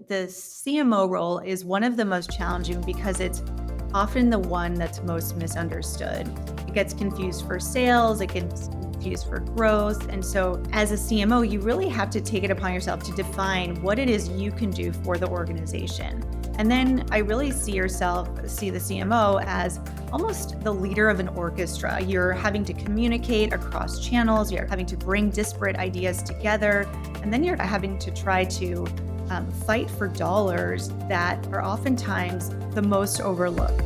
the CMO role is one of the most challenging because it's often the one that's most misunderstood. It gets confused for sales, it gets confused for growth. And so as a CMO, you really have to take it upon yourself to define what it is you can do for the organization. And then I really see the CMO as almost the leader of an orchestra. You're having to communicate across channels, you're having to bring disparate ideas together, and then you're having to try to fight for dollars that are oftentimes the most overlooked.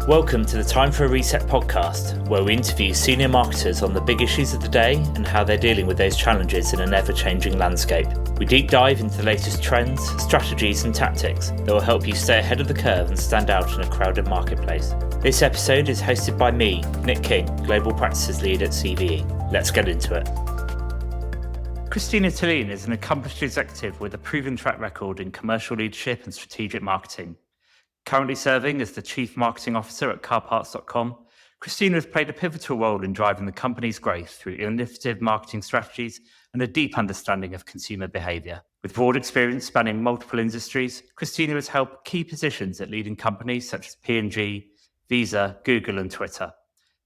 Welcome to the Time for a Reset podcast, where we interview senior marketers on the big issues of the day and how they're dealing with those challenges in an ever-changing landscape. We deep dive into the latest trends, strategies and tactics that will help you stay ahead of the curve and stand out in a crowded marketplace. This episode is hosted by me, Nick King, Global Practices Lead at CVE. Let's get into it. Christina Thelin is an accomplished executive with a proven track record in commercial leadership and strategic marketing. Currently serving as the Chief Marketing Officer at carparts.com, Christina has played a pivotal role in driving the company's growth through innovative marketing strategies and a deep understanding of consumer behaviour. With broad experience spanning multiple industries, Christina has held key positions at leading companies such as P&G, Visa, Google and Twitter.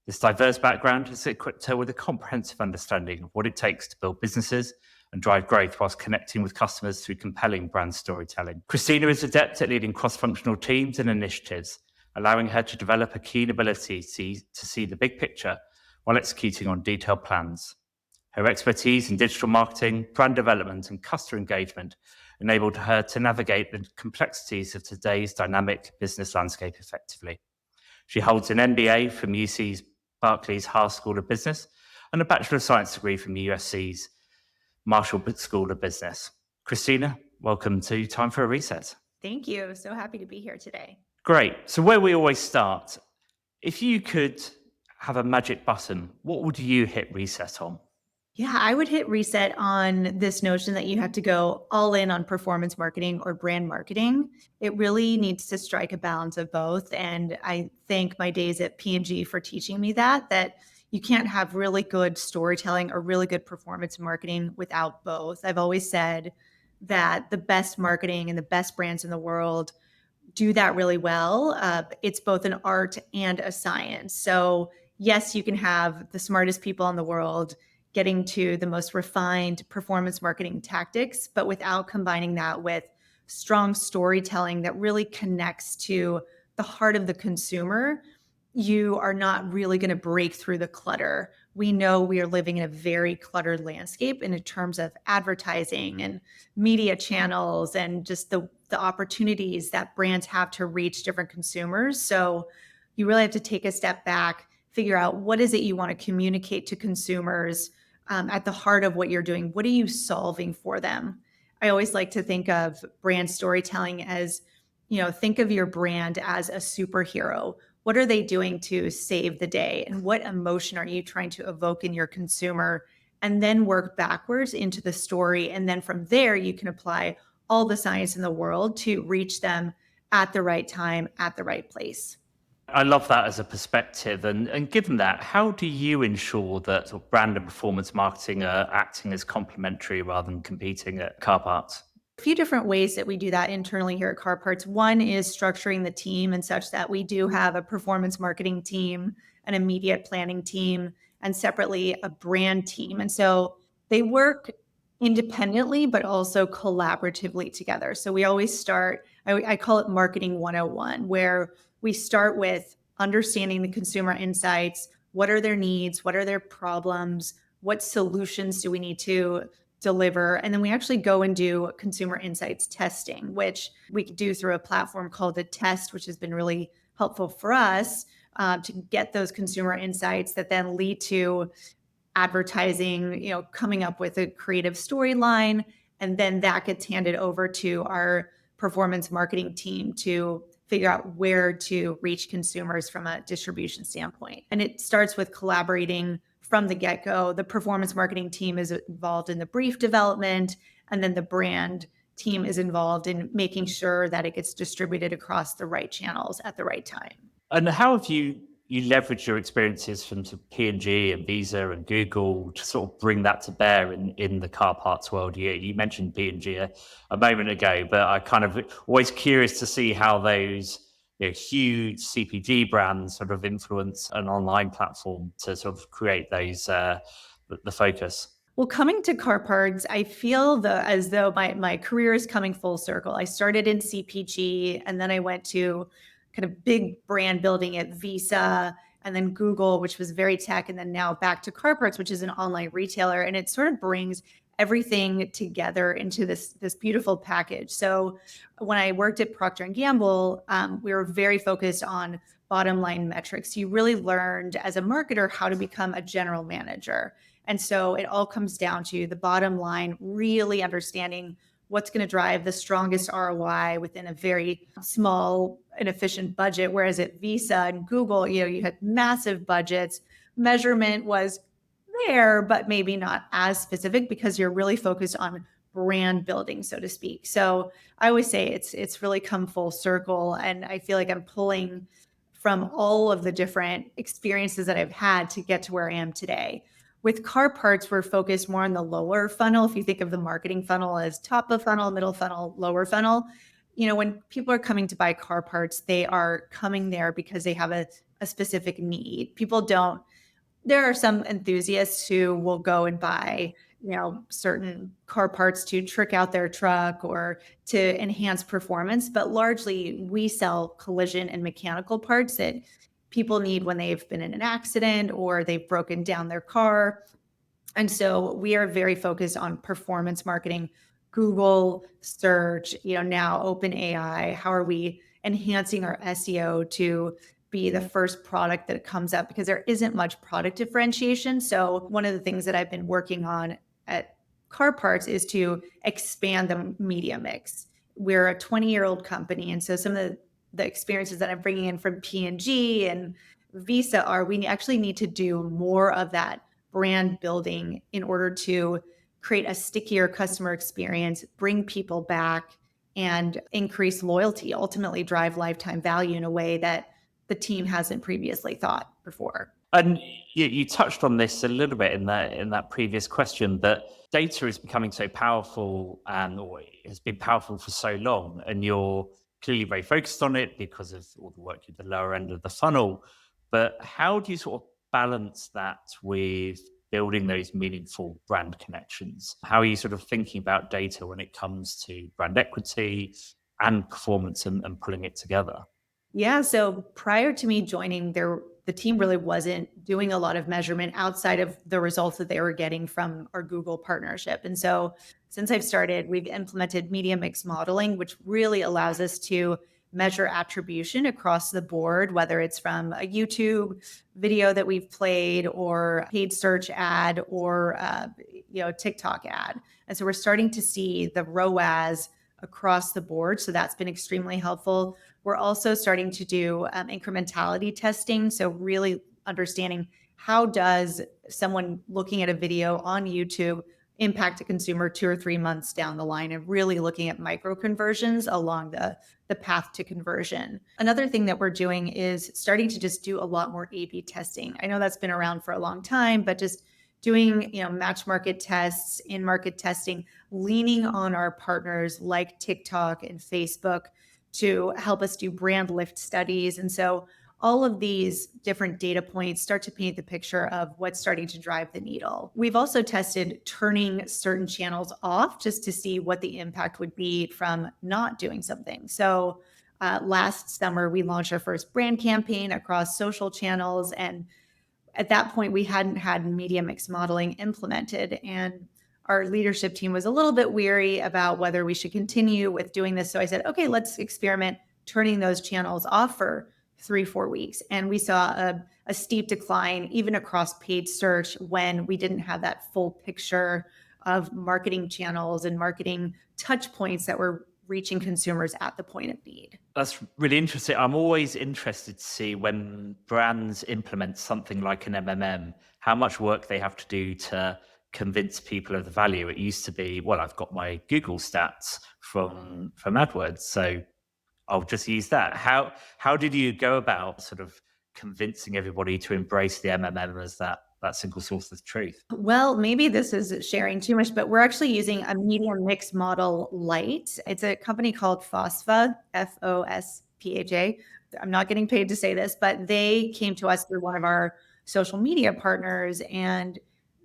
This diverse background has equipped her with a comprehensive understanding of what it takes to build businesses and drive growth whilst connecting with customers through compelling brand storytelling. Christina is adept at leading cross-functional teams and initiatives, allowing her to develop a keen ability to see the big picture while executing on detailed plans. Her expertise in digital marketing, brand development, and customer engagement enabled her to navigate the complexities of today's dynamic business landscape effectively. She holds an MBA from UC's Barclays Haas School of Business and a Bachelor of Science degree from USC's Marshall School of Business. Christina, welcome to Time for a Reset. Thank you. So happy to be here today. Great. So where we always start, if you could have a magic button, what would you hit reset on? Yeah, I would hit reset on this notion that you have to go all in on performance marketing or brand marketing. It really needs to strike a balance of both. And I thank my days at P&G for teaching me that you can't have really good storytelling or really good performance marketing without both. I've always said that the best marketing and the best brands in the world do that really well. It's both an art and a science. So yes, you can have the smartest people in the world getting to the most refined performance marketing tactics, but without combining that with strong storytelling that really connects to the heart of the consumer, you are not really going to break through the clutter. We know we are living in a very cluttered landscape in terms of advertising and media channels and just the opportunities that brands have to reach different consumers. So you really have to take a step back, figure out what is it you want to communicate to consumers at the heart of what you're doing. What are you solving for them? I always like to think of brand storytelling as, think of your brand as a superhero. What are they doing to save the day? And what emotion are you trying to evoke in your consumer? And then work backwards into the story. And then from there, you can apply all the science in the world to reach them at the right time, at the right place. I love that as a perspective. And given that, how do you ensure that brand and performance marketing are acting as complementary rather than competing at car parts? A few different ways that we do that internally here at Car Parts. One is structuring the team and such that we do have a performance marketing team, an immediate planning team, and separately a brand team. And so they work independently, but also collaboratively together. So we always start, I call it marketing 101, where we start with understanding the consumer insights. What are their needs? What are their problems? What solutions do we need to deliver? And then we actually go and do consumer insights testing, which we do through a platform called The Test, which has been really helpful for us to get those consumer insights that then lead to advertising, coming up with a creative storyline. And then that gets handed over to our performance marketing team to figure out where to reach consumers from a distribution standpoint. And it starts with collaborating from the get-go. The performance marketing team is involved in the brief development, and then the brand team is involved in making sure that it gets distributed across the right channels at the right time. And how have you you leverage your experiences from sort of P&G and Visa and Google to sort of bring that to bear in the car parts world. You mentioned P&G a moment ago, but I kind of always curious to see how those huge CPG brands sort of influence an online platform to sort of create those the focus. Well, coming to car parts, I feel as though my career is coming full circle. I started in CPG and then I went to kind of big brand building at Visa and then Google, which was very tech, and then now back to car parts, which is an online retailer. And it sort of brings everything together into this beautiful package. So when I worked at Procter and Gamble, we were very focused on bottom line metrics. You really learned as a marketer how to become a general manager. And so it all comes down to the bottom line, really understanding what's going to drive the strongest ROI within a very small and efficient budget. Whereas at Visa and Google, you had massive budgets. Measurement was there, but maybe not as specific because you're really focused on brand building, so to speak. So I always say it's really come full circle. And I feel like I'm pulling from all of the different experiences that I've had to get to where I am today. With car parts, we're focused more on the lower funnel. If you think of the marketing funnel as top of funnel, middle funnel, lower funnel, when people are coming to buy car parts, they are coming there because they have a specific need. There are some enthusiasts who will go and buy, certain car parts to trick out their truck or to enhance performance, but largely we sell collision and mechanical parts that people need when they've been in an accident or they've broken down their car. And so we are very focused on performance marketing, Google search, now open AI. How are we enhancing our SEO to be the first product that comes up? Because there isn't much product differentiation. So one of the things that I've been working on at Car Parts is to expand the media mix. We're a 20-year-old company. And so some of the experiences that I'm bringing in from P&G and Visa are we actually need to do more of that brand building in order to create a stickier customer experience, bring people back, and increase loyalty, ultimately drive lifetime value in a way that the team hasn't previously thought before. And you touched on this a little bit in that previous question, that data is becoming so powerful or has been powerful for so long, and you're clearly very focused on it because of all the work at the lower end of the funnel. But how do you sort of balance that with building those meaningful brand connections? How are you sort of thinking about data when it comes to brand equity and performance and pulling it together? Yeah. So prior to me joining, the team really wasn't doing a lot of measurement outside of the results that they were getting from our Google partnership. And so since I've started, we've implemented media mix modeling, which really allows us to measure attribution across the board, whether it's from a YouTube video that we've played or paid search ad or TikTok ad. And so we're starting to see the ROAS across the board. So that's been extremely helpful. We're also starting to do incrementality testing. So really understanding how does someone looking at a video on YouTube impact a consumer 2 or 3 months down the line, and really looking at micro conversions along the path to conversion. Another thing that we're doing is starting to just do a lot more A/B testing. I know that's been around for a long time, but just doing match market tests, in market testing, leaning on our partners like TikTok and Facebook to help us do brand lift studies. And so all of these different data points start to paint the picture of what's starting to drive the needle. We've also tested turning certain channels off just to see what the impact would be from not doing something. So last summer, we launched our first brand campaign across social channels. And at that point, we hadn't had media mix modeling implemented. And our leadership team was a little bit weary about whether we should continue with doing this. So I said, okay, let's experiment turning those channels off for 3-4 weeks. And we saw a steep decline even across paid search when we didn't have that full picture of marketing channels and marketing touch points that were reaching consumers at the point of need. That's really interesting. I'm always interested to see when brands implement something like an MMM, how much work they have to do to convince people of the value. It used to be, well, I've got my Google stats from AdWords, so I'll just use that. How did you go about sort of convincing everybody to embrace the MMM as that single source of truth? Well, maybe this is sharing too much, but we're actually using a media mix model light. It's a company called FOSPA, FOSPHA. I'm not getting paid to say this, but they came to us through one of our social media partners and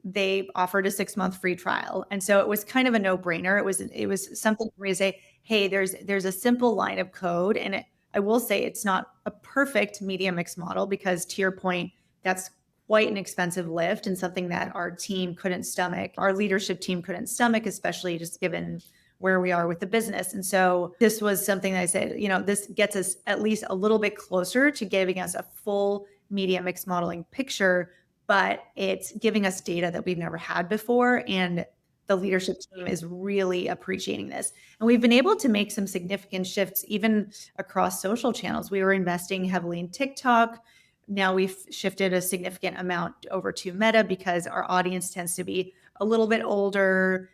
they offered a 6-month free trial. And so it was kind of a no-brainer. It was something for me to say, hey, there's a simple line of code. And I will say it's not a perfect media mix model because to your point, that's quite an expensive lift and something that our team couldn't stomach. Our leadership team couldn't stomach, especially just given where we are with the business. And so this was something that I said, this gets us at least a little bit closer to giving us a full media mix modeling picture, but it's giving us data that we've never had before. And the leadership team is really appreciating this. And we've been able to make some significant shifts even across social channels. We were investing heavily in TikTok. Now we've shifted a significant amount over to Meta because our audience tends to be a little bit older,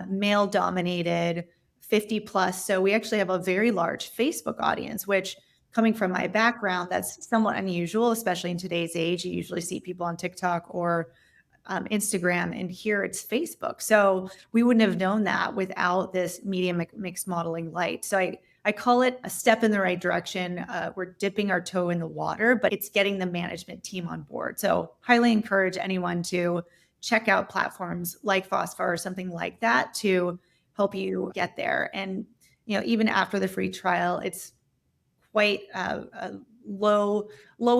male dominated, 50 plus. So we actually have a very large Facebook audience, which coming from my background, that's somewhat unusual, especially in today's age. You usually see people on TikTok or Instagram, and here it's Facebook. So we wouldn't have known that without this media mix modeling light. So I call it a step in the right direction. We're dipping our toe in the water, but it's getting the management team on board. So highly encourage anyone to check out platforms like Phosphor or something like that to help you get there. And even after the free trial, it's quite a low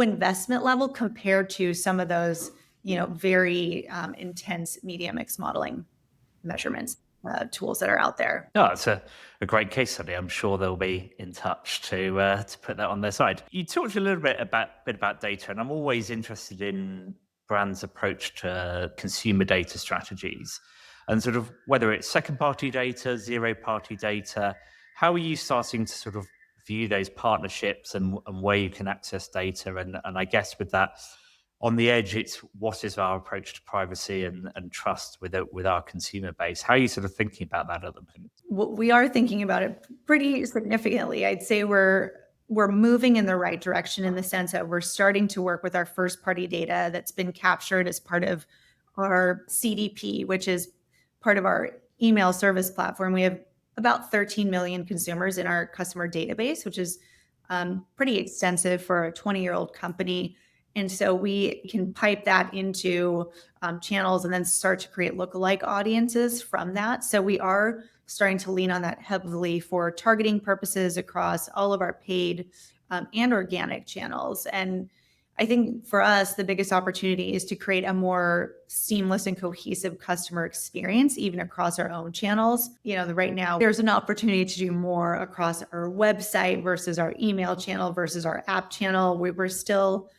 investment level compared to some of those very intense media mix modeling measurements tools that are out there. No, it's a great case study. I'm sure they'll be in touch to put that on their side. You talked a little bit about data, and I'm always interested in brands' approach to consumer data strategies, and sort of whether it's second-party data, zero-party data. How are you starting to sort of view those partnerships and where you can access data? And I guess with that on the edge, it's what is our approach to privacy and trust with our consumer base? How are you sort of thinking about that at the moment? We are thinking about it pretty significantly. I'd say we're moving in the right direction in the sense that we're starting to work with our first party data that's been captured as part of our CDP, which is part of our email service platform. We have about 13 million consumers in our customer database, which is pretty extensive for a 20-year-old company. And so we can pipe that into channels and then start to create lookalike audiences from that. So we are starting to lean on that heavily for targeting purposes across all of our paid and organic channels. And I think for us, the biggest opportunity is to create a more seamless and cohesive customer experience, even across our own channels. Right now, there's an opportunity to do more across our website versus our email channel versus our app channel. We're still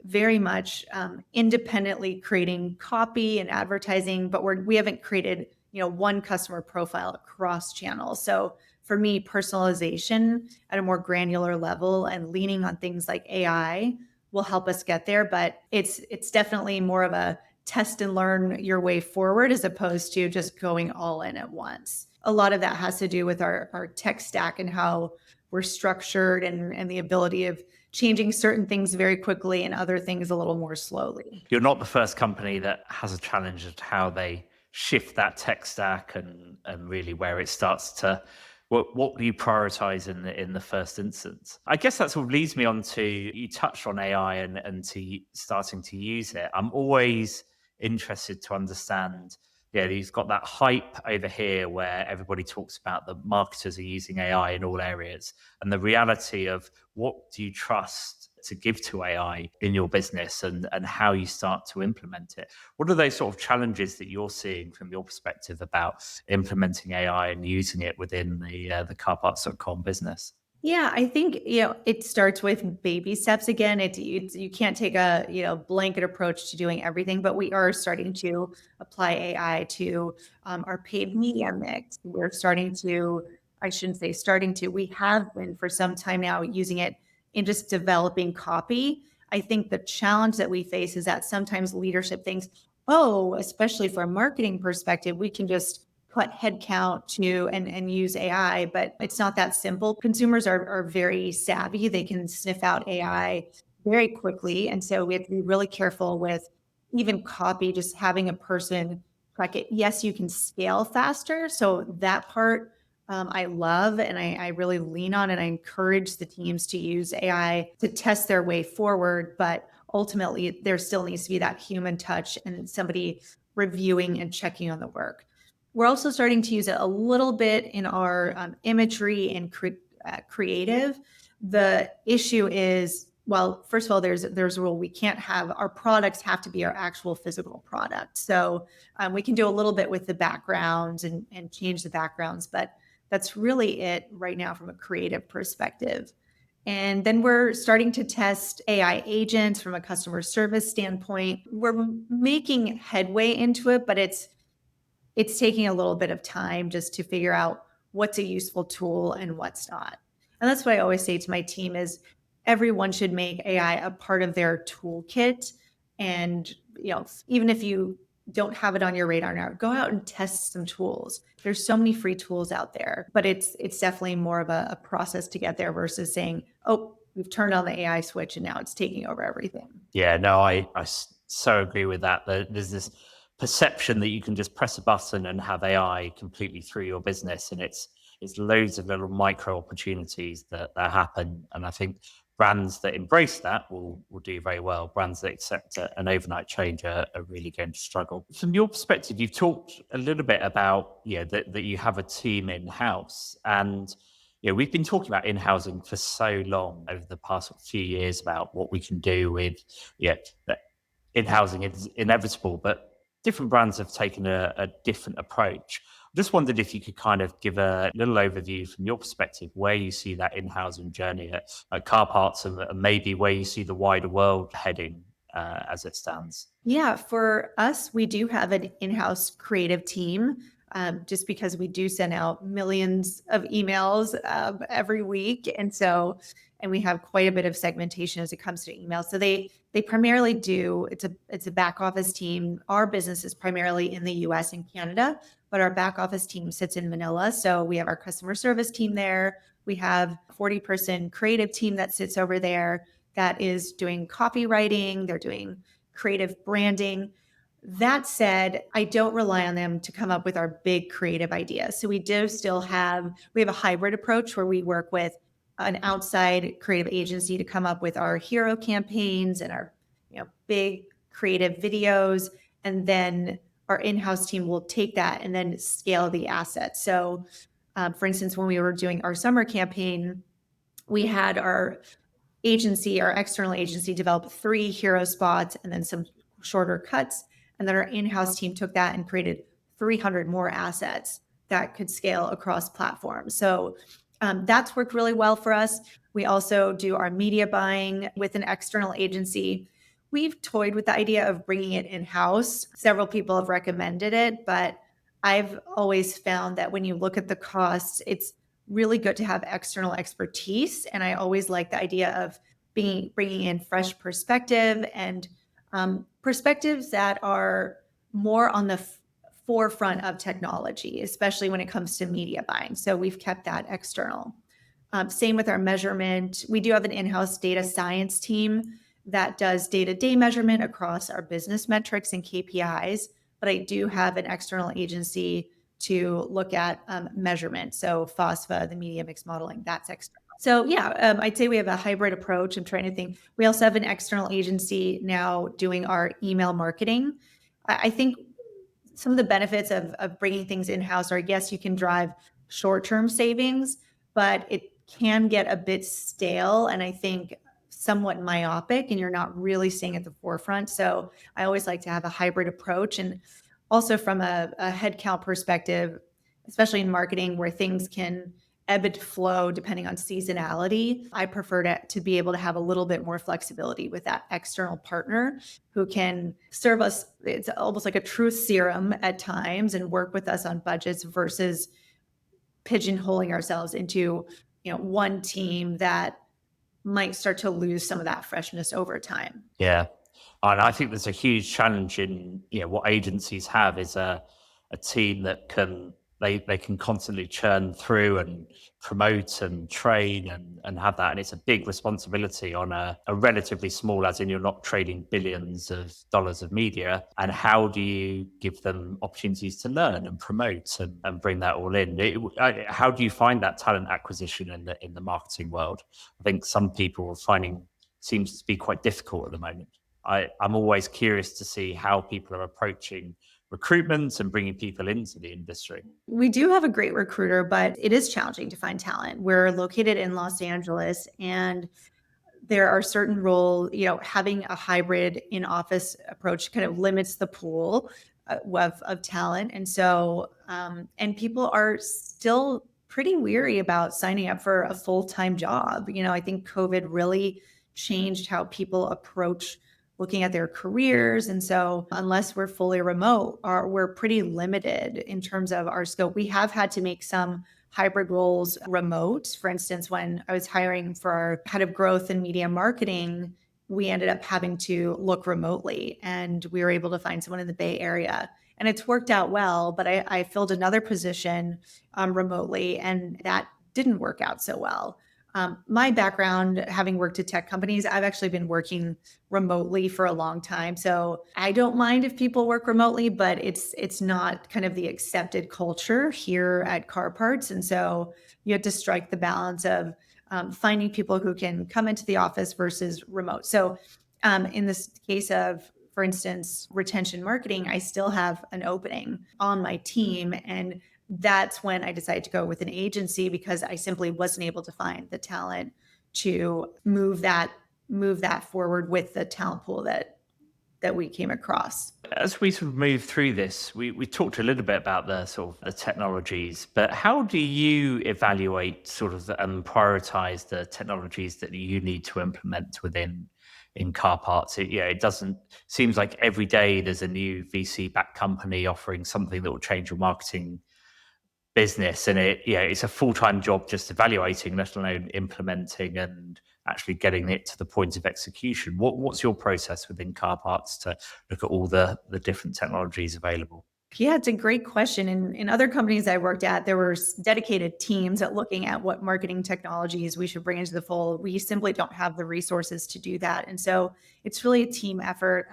very much independently creating copy and advertising, but we haven't created one customer profile across channels. So for me, personalization at a more granular level and leaning on things like AI will help us get there. But it's definitely more of a test and learn your way forward as opposed to just going all in at once. A lot of that has to do with our tech stack and how we're structured and the ability of changing certain things very quickly and other things a little more slowly. You're not the first company that has a challenge at how they shift that tech stack and really where it starts to what do you prioritize in the first instance? I guess that sort of leads me on to, you touched on AI and to starting to use it. I'm always interested to understand, you've got that hype over here where everybody talks about the marketers are using AI in all areas, and the reality of what do you trust to give to AI in your business and how you start to implement it. What are those sort of challenges that you're seeing from your perspective about implementing AI and using it within the carparts.com business? Yeah, I think it starts with baby steps. Again, you can't take a blanket approach to doing everything, but we are starting to apply AI to our paid media mix. We're starting to, I shouldn't say starting to, we have been for some time now using it in just developing copy. I think the challenge that we face is that sometimes leadership thinks, oh, especially from a marketing perspective, we can just cut headcount to and use AI, but it's not that simple. Consumers are very savvy. They can sniff out AI very quickly. And so we have to be really careful with even copy, just having a person track it. Yes, you can scale faster. So that part I love and I really lean on, and I encourage the teams to use AI to test their way forward. But ultimately, there still needs to be that human touch and somebody reviewing and checking on the work. We're also starting to use it a little bit in our imagery and creative. The issue is, well, first of all, there's a rule: we can't have our products have to be our actual physical product. So we can do a little bit with the backgrounds and change the backgrounds, but that's really it right now from a creative perspective. And then we're starting to test AI agents from a customer service standpoint. We're making headway into it, but it's taking a little bit of time just to figure out what's a useful tool and what's not. And that's what I always say to my team is everyone should make AI a part of their toolkit. And even if you don't have it on your radar now, go out and test some tools. There's so many free tools out there, but it's definitely more of a process to get there versus saying, oh, we've turned on the AI switch and now it's taking over everything. Yeah, no, I so agree with that. There's this perception that you can just press a button and have AI completely through your business, and it's loads of little micro opportunities that happen. And I think brands that embrace that will do very well. Brands that accept an overnight change are really going to struggle. From your perspective, you've talked a little bit about that you have a team in house, and we've been talking about in-housing for so long over the past few years about what we can do with, that in-housing is inevitable, but different brands have taken a different approach. I just wondered if you could kind of give a little overview from your perspective where you see that in-housing journey at car parts, and maybe where you see the wider world heading as it stands. Yeah, for us, we do have an in-house creative team, just because we do send out millions of emails every week, and we have quite a bit of segmentation as it comes to email. So they primarily do. It's a back office team. Our business is primarily in the U.S. and Canada, but our back office team sits in Manila. So we have our customer service team there. We have a 40-person creative team that sits over there that is doing copywriting. They're doing creative branding. That said, I don't rely on them to come up with our big creative ideas. So we have a hybrid approach where we work with an outside creative agency to come up with our hero campaigns and our big creative videos. And then our in-house team will take that and then scale the assets. So for instance, when we were doing our summer campaign, we had our external agency, developed 3 hero spots and then some shorter cuts. And then our in-house team took that and created 300 more assets that could scale across platforms. So that's worked really well for us. We also do our media buying with an external agency. We've toyed with the idea of bringing it in-house. Several people have recommended it, but I've always found that when you look at the costs, it's really good to have external expertise. And I always like the idea of bringing in fresh perspective and perspectives that are more on the forefront of technology, especially when it comes to media buying. So we've kept that external. Same with our measurement. We do have an in-house data science team that does day-to-day measurement across our business metrics and KPIs, but I do have an external agency to look at measurement. So FOSFA, the media mix modeling, that's external. So yeah, I'd say we have a hybrid approach. I'm trying to think. We also have an external agency now doing our email marketing. I think some of the benefits of bringing things in-house are, yes, you can drive short-term savings, but it can get a bit stale and I think somewhat myopic, and you're not really staying at the forefront. So I always like to have a hybrid approach. And also from a headcount perspective, especially in marketing where things can ebb and flow depending on seasonality, I prefer to be able to have a little bit more flexibility with that external partner who can serve us. It's almost like a truth serum at times and work with us on budgets versus pigeonholing ourselves into one team that might start to lose some of that freshness over time. Yeah. And I think there's a huge challenge in what agencies have is a team that can they can constantly churn through and promote and train and have that. And it's a big responsibility on a relatively small, as in you're not trading billions of dollars of media. And how do you give them opportunities to learn and promote and bring that all in? How do you find that talent acquisition in the marketing world? I think some people are finding seems to be quite difficult at the moment. I'm always curious to see how people are approaching recruitment and bringing people into the industry. We do have a great recruiter, but it is challenging to find talent. We're located in Los Angeles, and there are certain roles, having a hybrid in office approach kind of limits the pool of talent. And so, and people are still pretty weary about signing up for a full-time job. I think COVID really changed how people approach looking at their careers. And so unless we're fully remote, we're pretty limited in terms of our scope. We have had to make some hybrid roles remote. For instance, when I was hiring for our head of growth and media marketing, we ended up having to look remotely, and we were able to find someone in the Bay Area. And it's worked out well, but I filled another position remotely, and that didn't work out so well. My background, having worked at tech companies, I've actually been working remotely for a long time. So I don't mind if people work remotely, but it's not kind of the accepted culture here at Car Parts. And so you have to strike the balance of finding people who can come into the office versus remote. So in this case of, for instance, retention marketing, I still have an opening on my team. And that's when I decided to go with an agency, because I simply wasn't able to find the talent to move that forward with the talent pool that we came across. As we sort of move through this, we talked a little bit about the sort of the technologies, but how do you evaluate sort of and prioritize the technologies that you need to implement within in Car Parts? It doesn't seems like every day there's a new VC-backed company offering something that will change your marketing business, and it's a full-time job just evaluating, let alone implementing and actually getting it to the point of execution. What's your process within Car Parts to look at all the different technologies available? Yeah, it's a great question. In other companies I worked at, there were dedicated teams at looking at what marketing technologies we should bring into the fold. We simply don't have the resources to do that. And so it's really a team effort.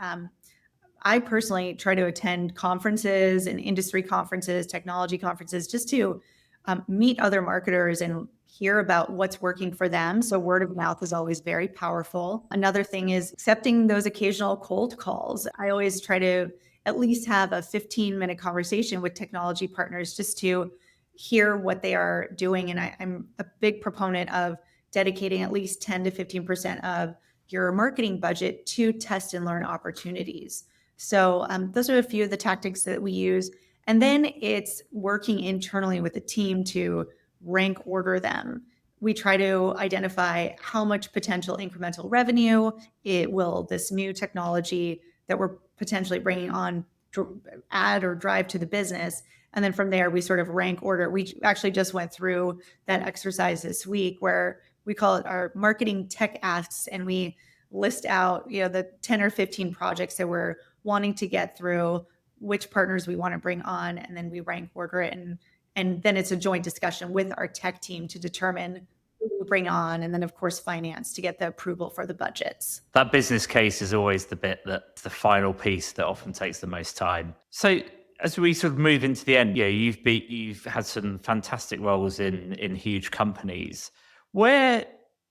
I personally try to attend conferences and industry conferences, technology conferences, just to meet other marketers and hear about what's working for them. So word of mouth is always very powerful. Another thing is accepting those occasional cold calls. I always try to at least have a 15-minute conversation with technology partners just to hear what they are doing. And I'm a big proponent of dedicating at least 10 to 15% of your marketing budget to test and learn opportunities. So those are a few of the tactics that we use. And then it's working internally with the team to rank order them. We try to identify how much potential incremental revenue this new technology that we're potentially bringing on add or drive to the business. And then from there, we sort of rank order. We actually just went through that exercise this week where we call it our marketing tech asks, and we list out, the 10 or 15 projects that we're wanting to get through, which partners we want to bring on, and then we rank order it. And then it's a joint discussion with our tech team to determine who we bring on, and then of course finance to get the approval for the budgets. That business case is always the bit that's the final piece that often takes the most time. So as we sort of move into the end, you've had some fantastic roles in huge companies. What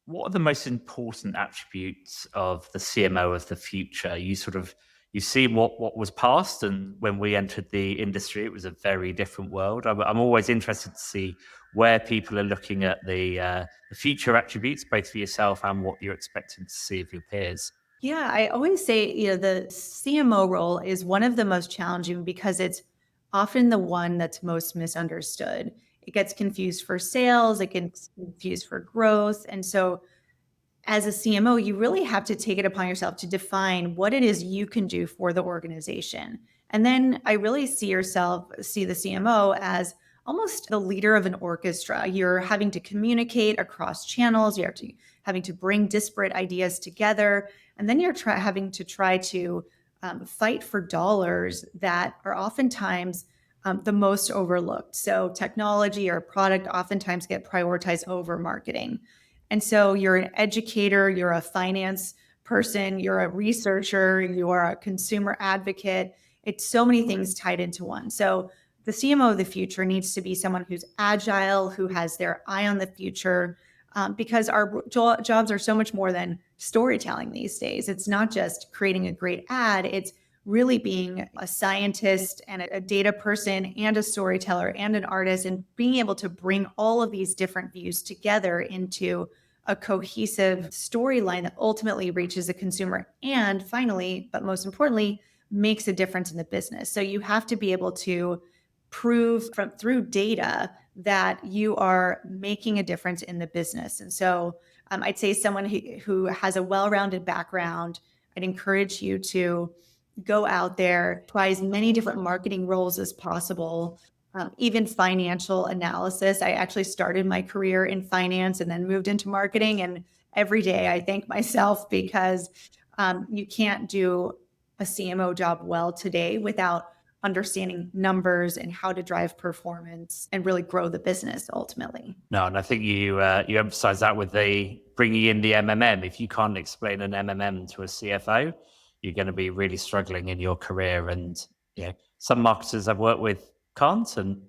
are the most important attributes of the CMO of the future? You've seen what was past, and when we entered the industry, it was a very different world. I'm always interested to see where people are looking at the future attributes, both for yourself and what you're expecting to see of your peers. Yeah, I always say, the CMO role is one of the most challenging because it's often the one that's most misunderstood. It gets confused for sales, it gets confused for growth. And so as a CMO, you really have to take it upon yourself to define what it is you can do for the organization. And then I really see the CMO as almost the leader of an orchestra. You're having to communicate across channels, having to bring disparate ideas together, and then you're having to try to fight for dollars that are oftentimes the most overlooked. So technology or product oftentimes get prioritized over marketing. And so you're an educator, you're a finance person, you're a researcher, you're a consumer advocate. It's so many things tied into one. So the CMO of the future needs to be someone who's agile, who has their eye on the future, because our jobs are so much more than storytelling these days. It's not just creating a great ad, it's really being a scientist and a data person and a storyteller and an artist, and being able to bring all of these different views together into a cohesive storyline that ultimately reaches the consumer and finally, but most importantly, makes a difference in the business. So you have to be able to prove through data that you are making a difference in the business. And so I'd say someone who has a well-rounded background, I'd encourage you to go out there, try as many different marketing roles as possible, even financial analysis. I actually started my career in finance and then moved into marketing. And every day I thank myself because you can't do a CMO job well today without understanding numbers and how to drive performance and really grow the business ultimately. No, and I think you emphasize that with the bringing in the MMM. If you can't explain an MMM to a CFO, you're going to be really struggling in your career. And some marketers I've worked with can't, and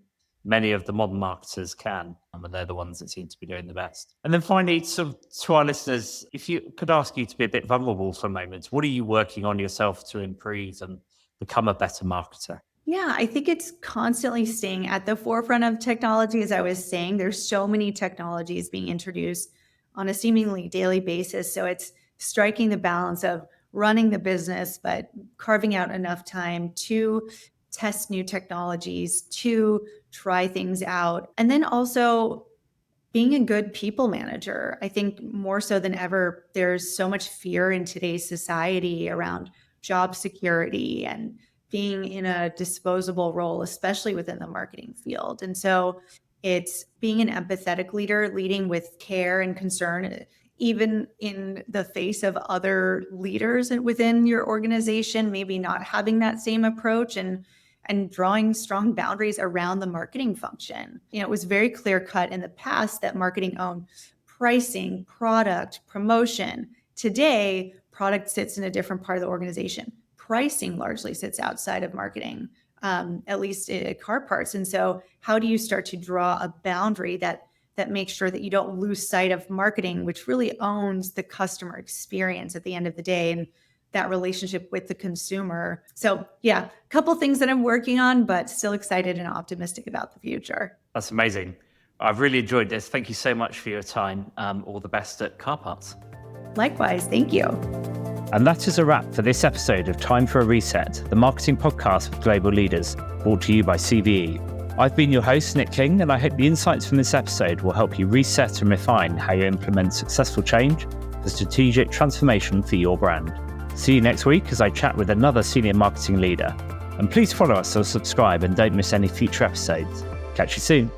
many of the modern marketers can, and they're the ones that seem to be doing the best. And then finally, sort of to our listeners, if you could ask you to be a bit vulnerable for a moment, what are you working on yourself to improve and become a better marketer? Yeah, I think it's constantly staying at the forefront of technology. As I was saying, there's so many technologies being introduced on a seemingly daily basis. So it's striking the balance of running the business, but carving out enough time to test new technologies, to try things out. And then also being a good people manager. I think more so than ever, there's so much fear in today's society around job security and being in a disposable role, especially within the marketing field. And so it's being an empathetic leader, leading with care and concern, even in the face of other leaders within your organization, maybe not having that same approach, and drawing strong boundaries around the marketing function. It was very clear cut in the past that marketing owned pricing, product, promotion. Today, product sits in a different part of the organization. Pricing largely sits outside of marketing, at least car parts. And so how do you start to draw a boundary that makes sure that you don't lose sight of marketing, which really owns the customer experience at the end of the day and that relationship with the consumer? So yeah, a couple things that I'm working on, but still excited and optimistic about the future. That's amazing. I've really enjoyed this. Thank you so much for your time. All the best at Car Parts. Likewise, thank you. And that is a wrap for this episode of Time for a Reset, the marketing podcast for global leaders, brought to you by CVE. I've been your host, Nick King, and I hope the insights from this episode will help you reset and refine how you implement successful change for strategic transformation for your brand. See you next week as I chat with another senior marketing leader. And please follow us or subscribe and don't miss any future episodes. Catch you soon.